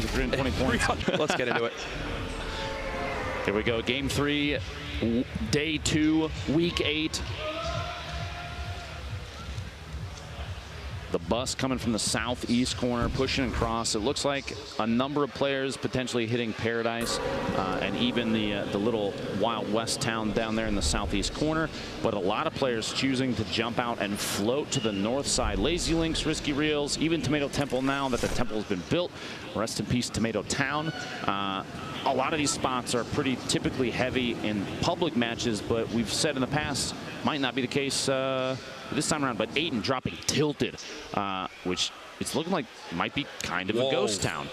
games of 320 points. Let's get into it. Here we go. Game 3, day 2, week 8. The bus coming from the southeast corner, pushing across. It looks like a number of players potentially hitting Paradise and even the little Wild West town down there in the southeast corner. But a lot of players choosing to jump out and float to the north side. Lazy Links, Risky Reels, even Tomato Temple now that the temple has been built. Rest in peace, Tomato Town. A lot of these spots are pretty typically heavy in public matches, but we've said in the past, might not be the case this time around, but Aiden dropping Tilted, which it's looking like might be kind of a ghost town.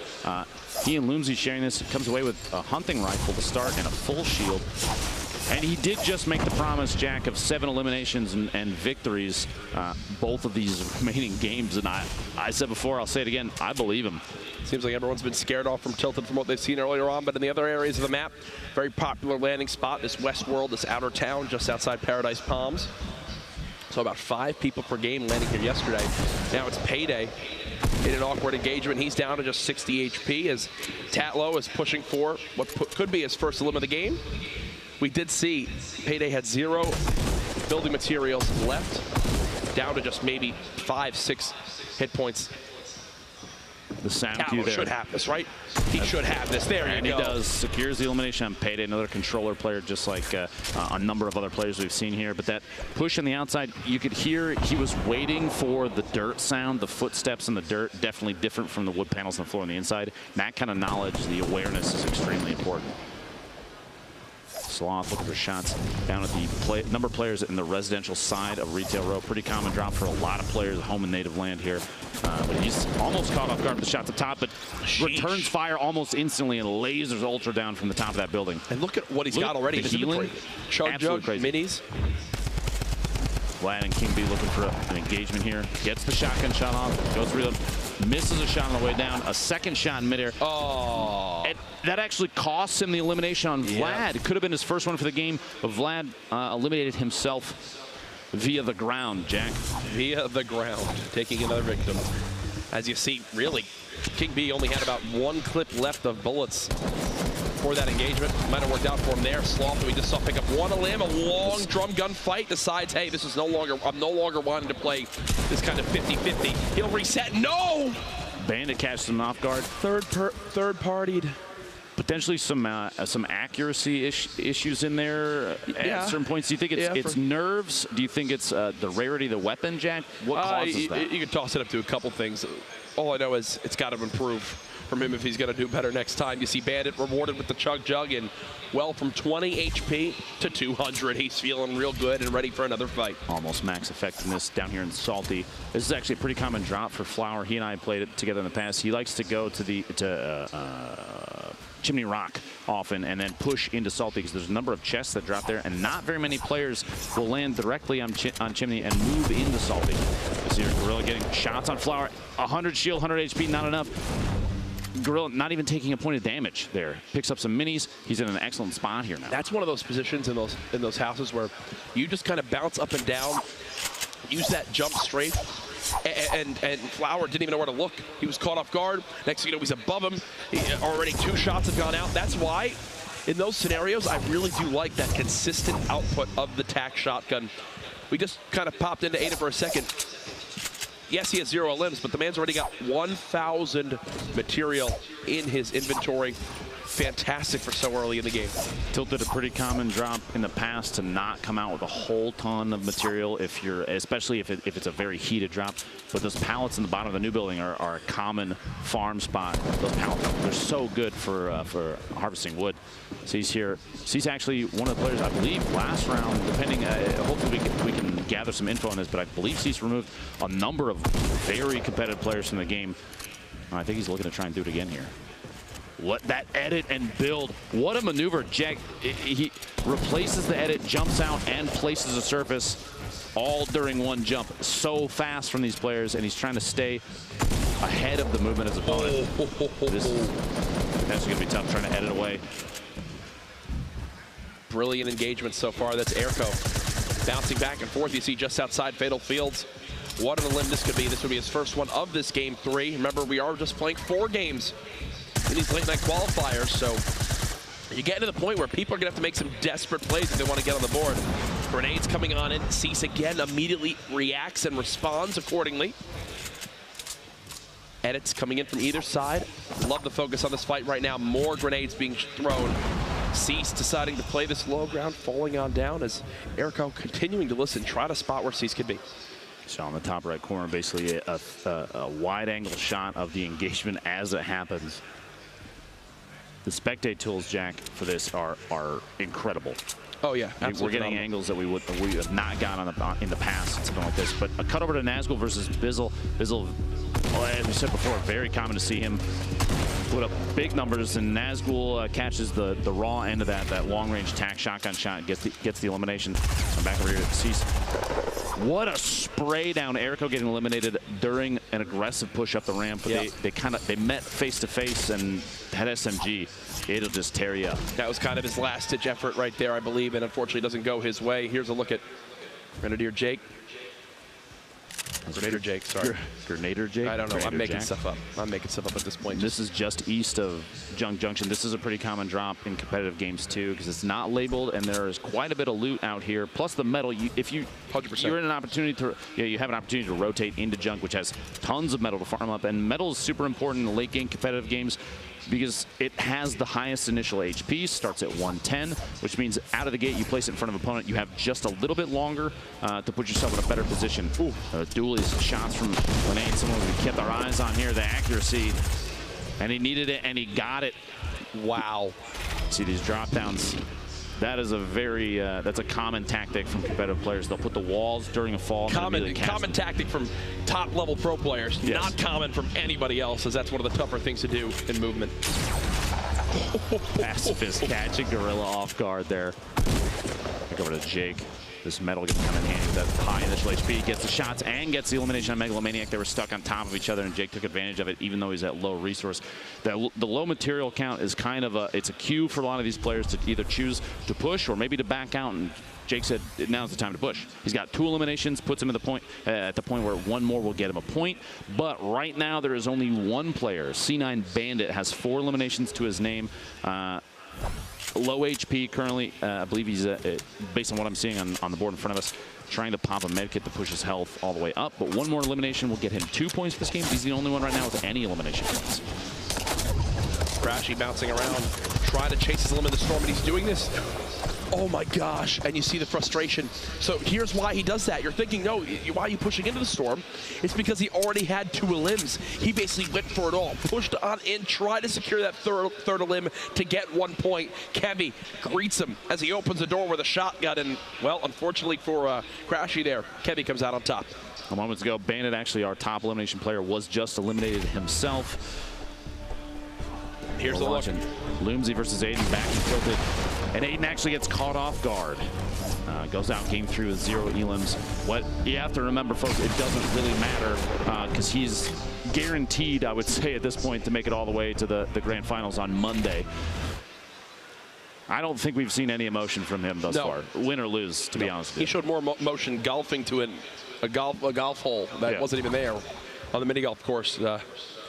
He and Loomsy sharing this, comes away with a hunting rifle to start and a full shield. And he did just make the promise, Jack, of 7 eliminations and victories both of these remaining games. And I said before, I'll say it again, I believe him. Seems like everyone's been scared off from Tilted from what they've seen earlier on, but in the other areas of the map, very popular landing spot, this West World, this outer town just outside Paradise Palms. So about 5 people per game landing here yesterday. Now it's Payday in an awkward engagement. He's down to just 60 HP as Tatlow is pushing for what could be his first elim of the game. We did see Payday had 0 building materials left, down to just maybe 5-6 hit points. The sound Tatlow should have this, right? He should have this. There you go. And he does. Secures the elimination on Payday, another controller player, just like a number of other players we've seen here. But that push on the outside, you could hear he was waiting for the dirt sound, the footsteps in the dirt, definitely different from the wood panels on the floor on the inside. And that kind of knowledge, the awareness is extremely important. Sloth looking for shots down at the number of players in the residential side of Retail Row. Pretty common drop for a lot of players at home and native land here. But he's almost caught off guard with the shot at the top, but returns fire almost instantly and lasers Ultra down from the top of that building. And look at what he's got already. Healing, Chug Jug, minis. Vlad and King B looking for an engagement here. Gets the shotgun shot off, goes reload, misses a shot on the way down, a second shot in midair. Oh. And that actually costs him the elimination on Vlad. It could have been his first one for the game, but Vlad eliminated himself via the ground, Jack. Via the ground, taking another victim. As you see, really, King B only had about 1 clip left of bullets for that engagement. Might have worked out for him there. Sloth, we just saw pick up 1 elim, a long drum gun fight, decides, hey, this is I'm no longer wanting to play this kind of 50-50. He'll reset. No! Bandit catches him off guard. Third-partied. Potentially some accuracy issues in there at certain points. Do you think it's nerves? Do you think it's the rarity of the weapon, Jack? What causes that? You can toss it up to a couple things. All I know is it's got to improve from him if he's going to do better next time. You see Bandit rewarded with the Chug Jug, and well, from 20 HP to 200, he's feeling real good and ready for another fight. Almost max effectiveness down here in Salty. This is actually a pretty common drop for Flower. He and I played it together in the past. He likes to go to Chimney Rock often and then push into Salty because there's a number of chests that drop there, and not very many players will land directly on Chimney and move into Salty. This here, Gorilla getting shots on Flower. 100 shield, 100 HP, not enough. Gorilla not even taking a point of damage there. Picks up some minis. He's in an excellent spot here now. That's one of those positions in those houses where you just kind of bounce up and down, use that jump straight, and Flower didn't even know where to look. He was caught off guard. Next thing you know, he's above him. Already 2 shots have gone out. That's why, in those scenarios, I really do like that consistent output of the TAC shotgun. We just kind of popped into Ada for a second. Yes, he has 0 limbs, but the man's already got 1,000 material in his inventory. Fantastic for so early in the game. Tilted a pretty common drop in the past to not come out with a whole ton of material if you're, especially if it's a very heated drop. But those pallets in the bottom of the new building are a common farm spot. Those pallets, they're so good for harvesting wood. So he's here. So he's actually one of the players, I believe, last round, depending, hopefully we can gather some info on this, but I believe he's removed a number of very competitive players from the game. I think he's looking to try and do it again here. What that edit and build. What a maneuver, Jack. He replaces the edit, jumps out, and places a surface all during one jump. So fast from these players, and he's trying to stay ahead of the movement of his opponent. This is potentially going to be tough, trying to edit away. Brilliant engagement so far. That's Airco. Bouncing back and forth. You see just outside Fatal Fields. What an elim this could be. This would be his first one of this game 3. Remember, we are just playing 4 games in these late night qualifiers. So you're getting to the point where people are going to have to make some desperate plays if they want to get on the board. Grenades coming on in. Cease again immediately reacts and responds accordingly. Edits coming in from either side. Love the focus on this fight right now. More grenades being thrown. Cease deciding to play this low ground, falling on down as Erico continuing to listen, try to spot where Cease could be. So on the top right corner, basically a wide angle shot of the engagement as it happens. The spectate tools, Jack, for this are incredible. Oh yeah, absolutely. We're getting angles that we have not gotten in the past, something like this. But a cut over to Nazgul versus Bizzle. Bizzle, as we said before, very common to see him put up big numbers, and Nazgul catches the raw end of that long-range tack shotgun shot, gets the elimination. So back over here to Cease. What a spray down! Erico getting eliminated during an aggressive push up the ramp. But they met face to face, and that SMG, it'll just tear you up. That was kind of his last-ditch effort right there, I believe, and unfortunately doesn't go his way. Here's a look at Grenadier Jake. Grenadier Jake, sorry. Grenadier Jake? I don't know. Grenadier I'm making Jack. stuff up. I'm making stuff up at this point. This is just east of Junk Junction. This is a pretty common drop in competitive games too, because it's not labeled, and there is quite a bit of loot out here. Plus the metal. If you 100%. You're in an opportunity to, you have an opportunity to rotate into Junk, which has tons of metal to farm up, and metal is super important in late game competitive games, because it has the highest initial HP, starts at 110, which means out of the gate, you place it in front of an opponent, you have just a little bit longer to put yourself in a better position. Dooley's shots from Grenade, someone we kept our eyes on here, the accuracy, and he needed it, and he got it. Wow. See these drop downs. That is a very, that's a common tactic from competitive players. They'll put the walls during a fall. Common tactic from top level pro players. Yes. Not common from anybody else, as that's one of the tougher things to do in movement. Pacifist catching Gorilla off guard there. Back over to Jake. This metal gets kind of handy with that high initial HP. Gets the shots and gets the elimination on Megalomaniac. They were stuck on top of each other, and Jake took advantage of it, even though he's at low resource. The low material count is kind of it's a cue for a lot of these players to either choose to push or maybe to back out. And Jake said now's the time to push. He's got 2 eliminations, puts him at the point where one more will get him a point. But right now there is only one player. C9 Bandit has 4 eliminations to his name. Low HP currently. I believe he's, based on what I'm seeing on the board in front of us, trying to pop a medkit to push his health all the way up. But one more elimination will get him 2 points for this game. He's the only one right now with any elimination points. Crashy bouncing around, trying to chase his limb in the storm, and he's doing this. Oh my gosh, and you see the frustration. So here's why he does that. You're thinking, no, why are you pushing into the storm? It's because he already had 2 elims. He basically went for it all, pushed on in, tried to secure that third elim to get 1 point. Kevy greets him as he opens the door with a shotgun, and well, unfortunately for Crashy there, Kevy comes out on top. A moment ago, Bandit, actually our top elimination player, was just eliminated himself. Here's the look. Loomsy versus Aiden, back and tilted. And Aiden actually gets caught off guard. Goes out game 3 with 0 elims. What you have to remember, folks, it doesn't really matter because he's guaranteed, I would say at this point, to make it all the way to the grand finals on Monday. I don't think we've seen any emotion from him thus far, win or lose, to be honest with you. He showed more motion golfing to a golf hole that wasn't even there on the mini golf course.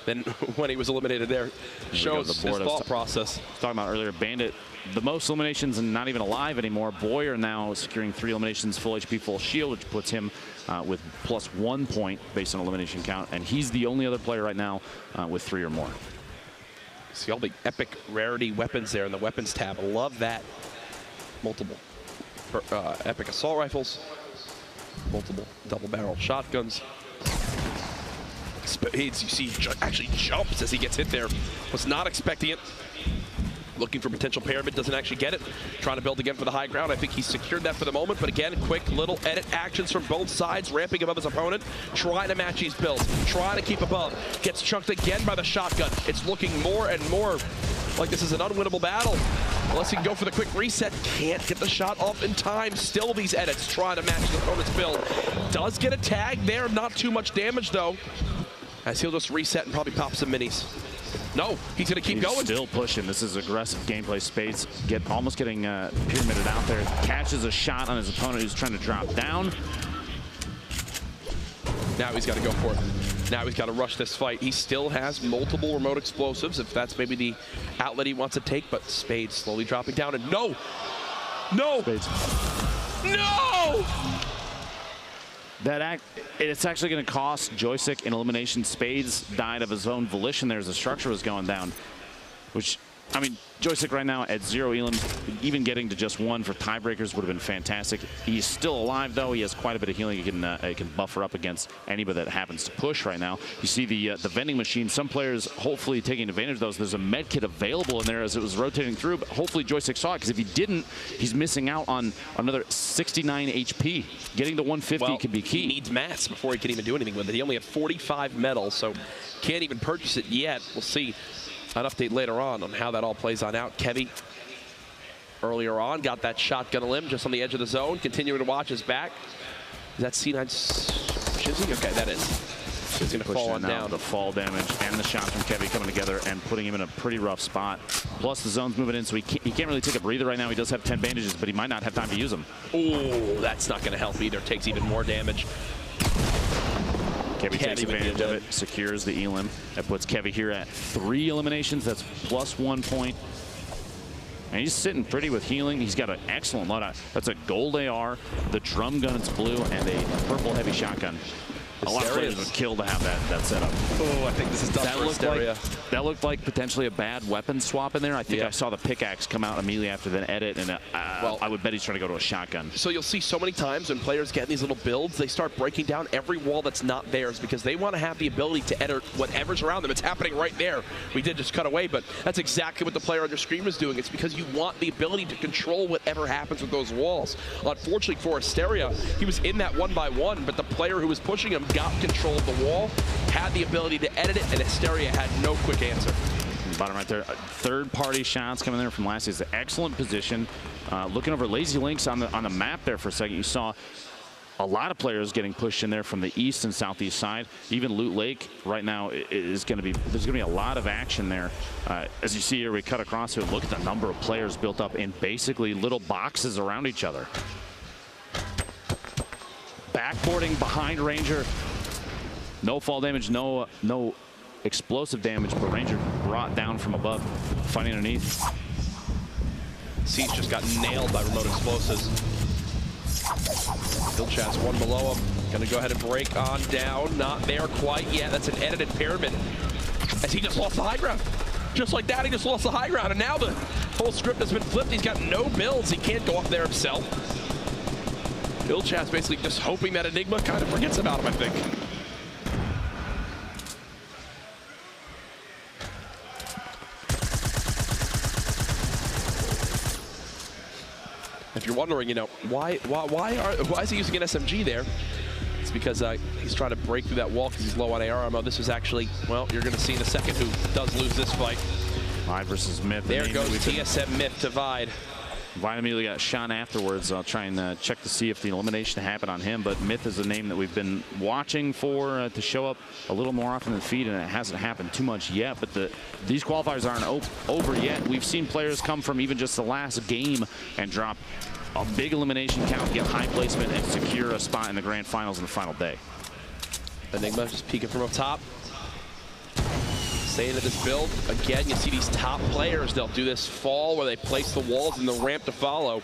Then when he was eliminated there, shows his thought process. Talking about earlier, Bandit, the most eliminations and not even alive anymore. Boyer now securing 3 eliminations, full HP, full shield, which puts him with +1 point based on elimination count, and he's the only other player right now with 3 or more. See all the epic rarity weapons there in the weapons tab. I love that. Multiple epic assault rifles, multiple double barrel shotguns. You see, actually jumps as he gets hit there. Was not expecting it. Looking for potential pyramid, doesn't actually get it. Trying to build again for the high ground. I think he secured that for the moment, but again, quick little edit actions from both sides, ramping above his opponent, trying to match these builds, trying to keep above. Gets chunked again by the shotgun. It's looking more and more like this is an unwinnable battle. Unless he can go for the quick reset, can't get the shot off in time. Still these edits, trying to match his opponent's build. Does get a tag there, not too much damage though, as he'll just reset and probably pop some minis. No, he's going to keep going. Still pushing. This is aggressive gameplay. Spades almost getting pyramided out there. Catches a shot on his opponent who's trying to drop down. Now he's got to go for it. Now he's got to rush this fight. He still has multiple remote explosives, if that's maybe the outlet he wants to take, but Spade slowly dropping down, and no! No! Spades. No! It's actually going to cost Joystick an elimination. Spades died of his own volition there as the structure was going down, which, I mean, Joystick right now at 0 elims, even getting to just 1 for tiebreakers would have been fantastic. He's still alive, though. He has quite a bit of healing. He can buffer up against anybody that happens to push right now. You see the vending machine. Some players hopefully taking advantage of those. There's a med kit available in there as it was rotating through, but hopefully Joystick saw it, because if he didn't, he's missing out on another 69 HP. Getting to 150 can be key. He needs mats before he can even do anything with it. He only had 45 medals, so can't even purchase it yet. We'll see an update later on how that all plays on out. Kevy earlier on got that shotgun limb just on the edge of the zone, continuing to watch his back. Is that C9 Shizzy? Okay, that is. He's going to fall on down. The fall damage and the shots from Kevy coming together and putting him in a pretty rough spot. Plus the zone's moving in, so he can't really take a breather right now. He does have 10 bandages, but he might not have time to use them. Oh, that's not going to help either. Takes even more damage. Kevy takes advantage of it, secures the elim. That puts Kevy here at 3 eliminations. That's plus 1 point. And he's sitting pretty with healing. He's got an excellent loadout. That's a gold AR, the drum gun, it's blue, and a purple heavy shotgun. A lot of players would kill to have that setup. Oh, I think this is done for Asteria. That looked like potentially a bad weapon swap in there. I think I saw the pickaxe come out immediately after the edit, and well, I would bet he's trying to go to a shotgun. So you'll see so many times when players get in these little builds, they start breaking down every wall that's not theirs because they want to have the ability to edit whatever's around them. It's happening right there. We did just cut away, but that's exactly what the player on your screen was doing. It's because you want the ability to control whatever happens with those walls. Unfortunately for Asteria, he was in that 1-by-1, but the player who was pushing him got control of the wall, had the ability to edit it, and Asteria had no quick answer. Bottom right there, third-party shots coming there from Lassie. It's an excellent position. Looking over Lazy Links on the map there for a second, you saw a lot of players getting pushed in there from the east and southeast side. Even Loot Lake right now is going to be, there's going to be a lot of action there. As you see here, we cut across here. Look at the number of players built up in basically little boxes around each other. Backboarding behind Ranger. No fall damage, no explosive damage, but Ranger brought down from above, fighting underneath. Siege just got nailed by remote explosives. Still Chaz one below him. Gonna go ahead and break on down. Not there quite yet. That's an edited pyramid. As he just lost the high ground. Just like that, he just lost the high ground. And now the whole script has been flipped. He's got no builds. He can't go up there himself. Chaz basically just hoping that Enigma kind of forgets about him, I think. If you're wondering, you know, why is he using an SMG there? It's because he's trying to break through that wall because he's low on AR ammo. This is actually, well, you're going to see in a second who does lose this fight. Vide versus Myth. There goes TSM Myth to Vide. Vide immediately got shot afterwards. I'll try and check to see if the elimination happened on him, but Myth is a name that we've been watching for to show up a little more often in the feed, and it hasn't happened too much yet, but these qualifiers aren't over yet. We've seen players come from even just the last game and drop a big elimination count, get high placement, and secure a spot in the grand finals in the final day. Enigma just peeking from up top. Staying at this build. Again, you see these top players, they'll do this fall where they place the walls and the ramp to follow.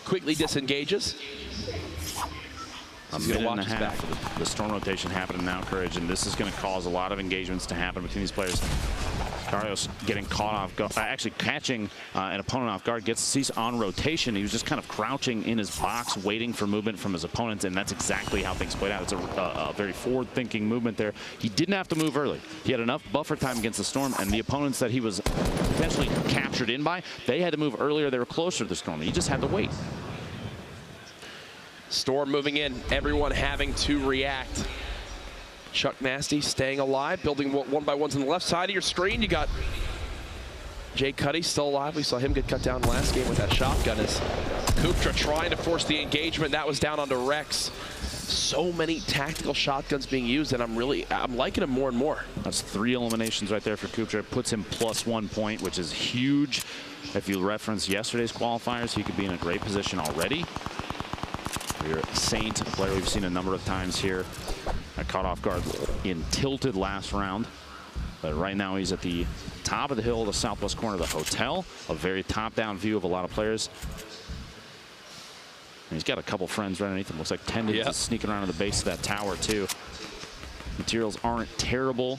Quickly disengages. A minute and a half. The storm rotation happening now, Courage, and this is going to cause a lot of engagements to happen between these players. Darius getting caught off guard, actually catching an opponent off guard, gets Cease on rotation. He was just kind of crouching in his box, waiting for movement from his opponent, and that's exactly how things played out. It's a very forward-thinking movement there. He didn't have to move early. He had enough buffer time against the storm, and the opponents that he was potentially captured in by, they had to move earlier. They were closer to the storm. He just had to wait. Storm moving in, everyone having to react. Chuck Nasty staying alive, building 1-by-1s on the left side of your screen. You got Jay Cuddy still alive. We saw him get cut down last game with that shotgun as Kuptra trying to force the engagement. That was down onto Rex. So many tactical shotguns being used, and I'm liking him more and more. That's 3 eliminations right there for Kuptra. It puts him plus 1 point, which is huge. If you reference yesterday's qualifiers, he could be in a great position already. Saint, a player we've seen a number of times here. I caught off guard in tilted last round. But right now he's at the top of the hill, the southwest corner of the hotel. A very top-down view of a lot of players. And he's got a couple friends right underneath him. Looks like Tendons is sneaking around to the base of that tower too. Materials aren't terrible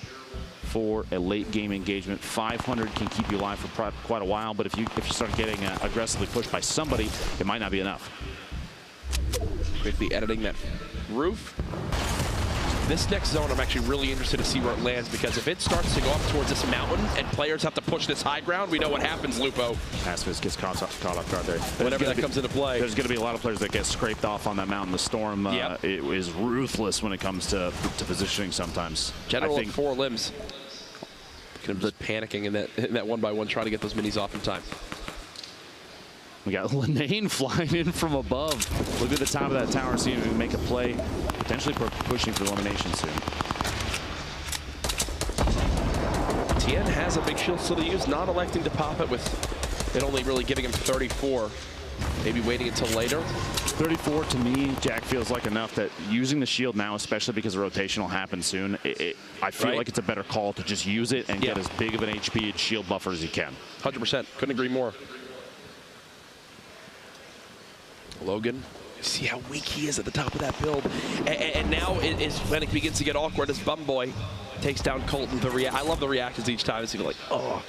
for a late game engagement. 500 can keep you alive for quite a while, but if you start getting aggressively pushed by somebody, it might not be enough. Quickly editing that roof. This next zone, I'm actually really interested to see where it lands, because if it starts to go up towards this mountain and players have to push this high ground, we know what happens, Lupo. Asphys gets caught off guard there. Whenever that comes into play. There's going to be a lot of players that get scraped off on that mountain. The Storm it is ruthless when it comes to positioning sometimes. General at 4 limbs. Just panicking in that 1-by-1, trying to get those minis off in time. We got Linane flying in from above. Look at the top of that tower, seeing if we can make a play. Potentially pushing for elimination soon. Tien has a big shield still to use, not electing to pop it, with it only really giving him 34. Maybe waiting until later. 34 to me, Jack, feels like enough that using the shield now, especially because the rotation will happen soon, I feel like it's a better call to just use it and get as big of an HP and shield buffer as you can. 100%. Couldn't agree more. Logan, see how weak he is at the top of that build. And now it is when it begins to get awkward as Bumboy takes down Colton. I love the reactions each time. It's like, oh,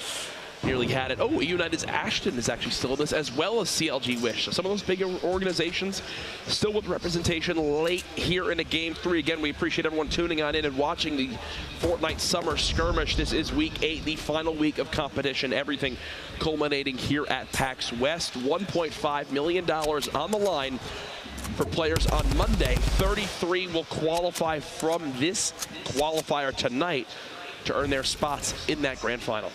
nearly had it. Oh, United's Ashton is actually still in this, as well as CLG Wish. So some of those bigger organizations still with representation late here in a Game 3. Again, we appreciate everyone tuning on in and watching the Fortnite Summer Skirmish. This is week 8, the final week of competition. Everything culminating here at PAX West. $1.5 million on the line for players on Monday. 33 will qualify from this qualifier tonight to earn their spots in that grand final.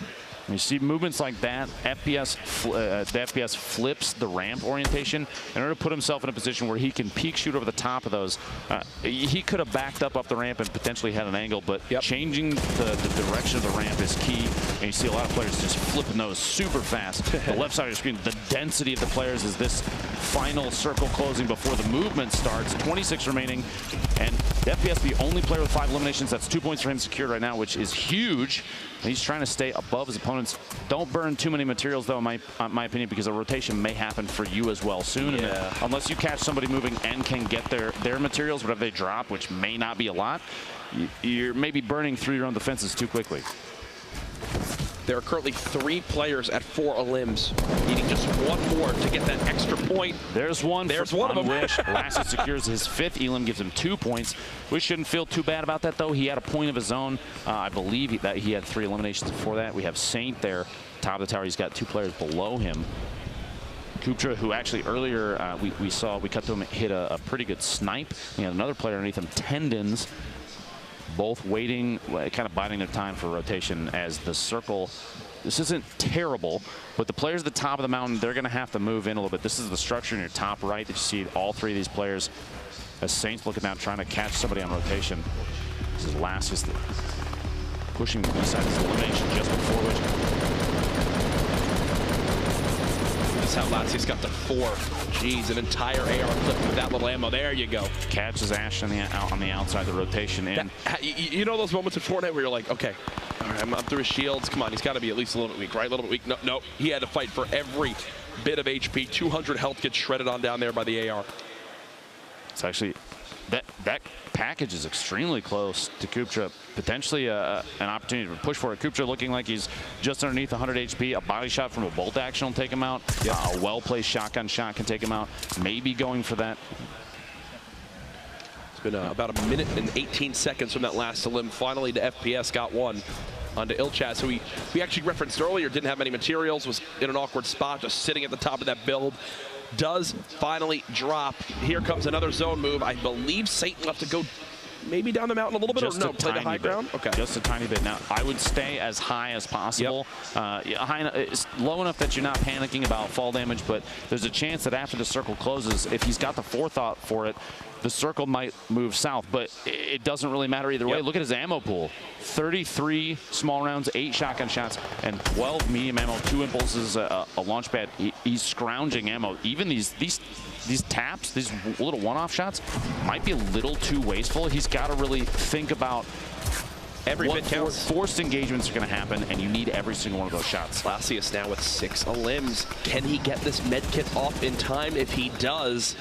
You see movements like that, the FPS flips the ramp orientation in order to put himself in a position where he can peek shoot over the top of those. He could have backed up the ramp and potentially had an angle, but changing the direction of the ramp is key. And you see a lot of players just flipping those super fast. The left side of the screen, the density of the players is this final circle closing before the movement starts. 26 remaining, and the FPS, the only player with 5 eliminations. That's 2 points for him secured right now, which is huge. And he's trying to stay above his opponents. Don't burn too many materials, though, in my opinion, because a rotation may happen for you as well soon. And unless you catch somebody moving and can get their materials, whatever they drop, which may not be a lot, you're maybe burning through your own defenses too quickly. There are currently 3 players at 4 elims, needing just 1 more to get that extra point. There's one. There's one of them. Wish. Lassie secures his 5th elim, gives him 2 points. Wish shouldn't feel too bad about that, though. He had a point of his own. I believe that he had 3 eliminations before that. We have Saint there, top of the tower. He's got 2 players below him. Kuptra, who actually earlier we cut to him, hit a pretty good snipe. We had another player underneath him, Tendons, both waiting, kind of biding their time for rotation as the circle. This isn't terrible, but the players at the top of the mountain, they're going to have to move in a little bit. This is the structure in your top right that you see all 3 of these players. As Saints looking down, trying to catch somebody on rotation. This is Lassus pushing the B-side of his elimination just before which. That's how Lassus got to 4. Jeez, an entire AR clip with that little ammo. There you go. Catches Ash on the outside the rotation in. You know those moments in Fortnite where you're like, okay, all right, I'm through his shields. Come on, he's got to be at least a little bit weak, right? A little bit weak. No, he had to fight for every bit of HP. 200 health gets shredded on down there by the AR. It's actually, that package is extremely close to Kuptra. Potentially an opportunity to push for it. Kuptra looking like he's just underneath 100 HP. A body shot from a bolt action will take him out. A well-placed shotgun shot can take him out. Maybe going for that. It's been about a minute and 18 seconds from that last elim. Finally, the FPS got one onto Ilchaz, who we actually referenced earlier, didn't have many materials, was in an awkward spot, just sitting at the top of that build. Does finally drop. Here comes another zone move. I believe Satan left to go maybe down the mountain a little bit, or no, play the high ground? Okay. Just a tiny bit. Now, I would stay as high as possible. It's low enough that you're not panicking about fall damage, but there's a chance that after the circle closes, if he's got the forethought for it, the circle might move south, but it doesn't really matter either way. Look at his ammo pool. 33 small rounds, 8 shotgun shots, and 12 medium ammo, 2 impulses, a launch pad. He's scrounging ammo. Even these taps, these little one-off shots, might be a little too wasteful. He's got to really think about every bit counts. Forced engagements are going to happen, and you need every single one of those shots. Lassius now with 6 elims. Can he get this med kit off in time? If he does,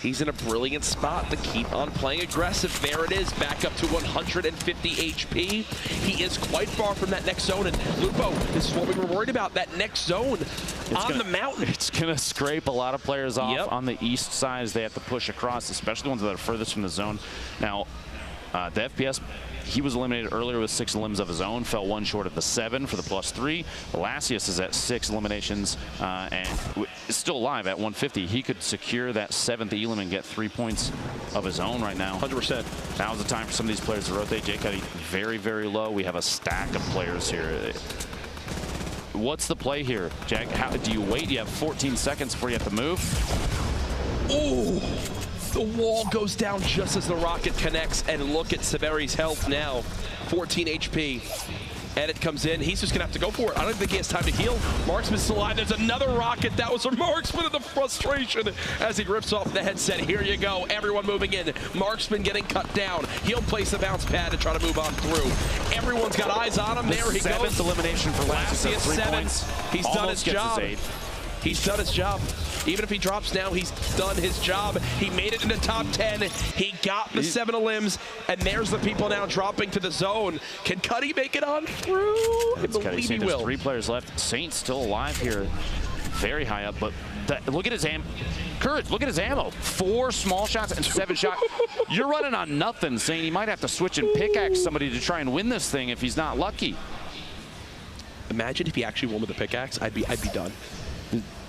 he's in a brilliant spot to keep on playing aggressive. There it is, back up to 150 HP. He is quite far from that next zone, and Lupo, this is what we were worried about, that next zone the mountain. It's going to scrape a lot of players off on the east side as they have to push across, especially the ones that are furthest from the zone. Now, the FPS, he was eliminated earlier with 6 elims of his own, fell 1 short of the 7 for the +3. Lassius is at 6 eliminations and is still alive at 150. He could secure that 7th elim and get 3 points of his own right now. 100%. Now's the time for some of these players to rotate. Jake Cuddy very, very low. We have a stack of players here. What's the play here, Jack? How do you wait? You have 14 seconds before you have to move. Ooh. The wall goes down just as the rocket connects, and look at Severi's health now. 14 HP. Edit comes in. He's just going to have to go for it. I don't think he has time to heal. Marksman's still alive. There's another rocket. That was a Marksman in the frustration as he rips off the headset. Here you go. Everyone moving in. Marksman getting cut down. He'll place the bounce pad to try to move on through. Everyone's got eyes on him. There he goes. 7th elimination for Lassius. 3 points. He's done his job. He's done his job. Even if he drops now, he's done his job. He made it into top 10. He got the 7 elims, and there's the people now dropping to the zone. Can Cuddy make it on through? I believe he will. There's 3 players left. Saint's still alive here, very high up, but look at his ammo. Courage, look at his ammo. 4 small shots and 7 shots. You're running on nothing, Saint. He might have to switch and pickaxe somebody to try and win this thing if he's not lucky. Imagine if he actually won with the pickaxe. I'd be done.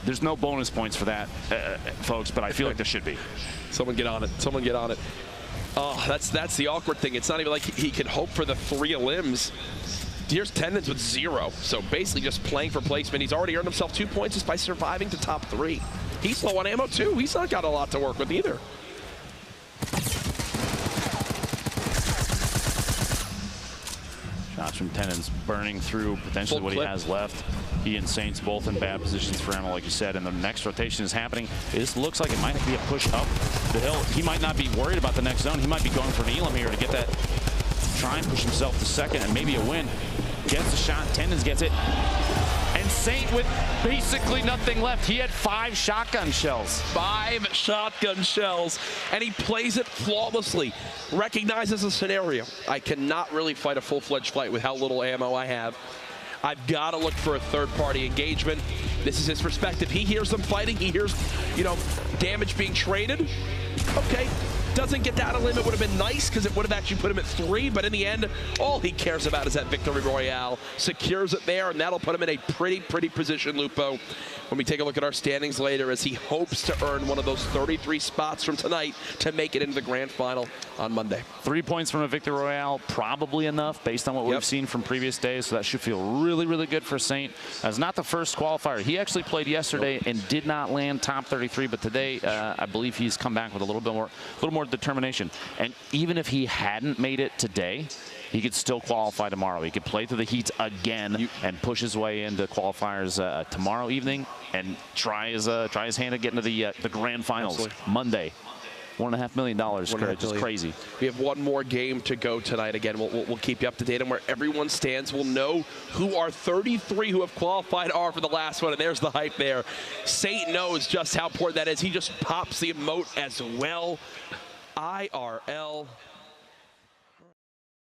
There's no bonus points for that, folks, but I feel like there should be. Someone get on it. Someone get on it. Oh, that's the awkward thing. It's not even like he can hope for the 3 elims. Here's Tendons with 0. So basically just playing for placement. He's already earned himself 2 points just by surviving to top 3. He's low on ammo too. He's not got a lot to work with either. Shots from Tendons burning through potentially what he has left. He and Saints both in bad positions for ammo, like you said, and the next rotation is happening. This looks like it might be a push up the hill. He might not be worried about the next zone. He might be going for an elim here to get that, try and push himself to 2nd and maybe a win. Gets the shot, Tendons gets it. And Saint with basically nothing left. He had 5 shotgun shells. 5 shotgun shells, and he plays it flawlessly. Recognizes the scenario. I cannot really fight a full-fledged fight with how little ammo I have. I've got to look for a third-party engagement. This is his perspective. He hears them fighting. He hears, damage being traded. Okay. Doesn't get that limit. Would have been nice because it would have actually put him at 3, but in the end, all he cares about is that victory royale. Secures it there, and that'll put him in a pretty position, Lupo, when we take a look at our standings later, as he hopes to earn one of those 33 spots from tonight to make it into the grand final on Monday. 3 points from a victory royale, probably enough based on what we've seen from previous days, so that should feel really good for Saint. As not the first qualifier. He actually played yesterday and did not land top 33, but today I believe he's come back with a little more determination. And even if he hadn't made it today, he could still qualify tomorrow. He could play through the heats again and push his way into qualifiers tomorrow evening and try his hand at getting to the grand finals Monday. $1.5 million, Courage. It's crazy. We have one more game to go tonight. Again, we'll keep you up to date on where everyone stands. We'll know who our 33 who have qualified are for the last one, and there's the hype there. Saint knows just how important that is. He just pops the emote as well. IRL.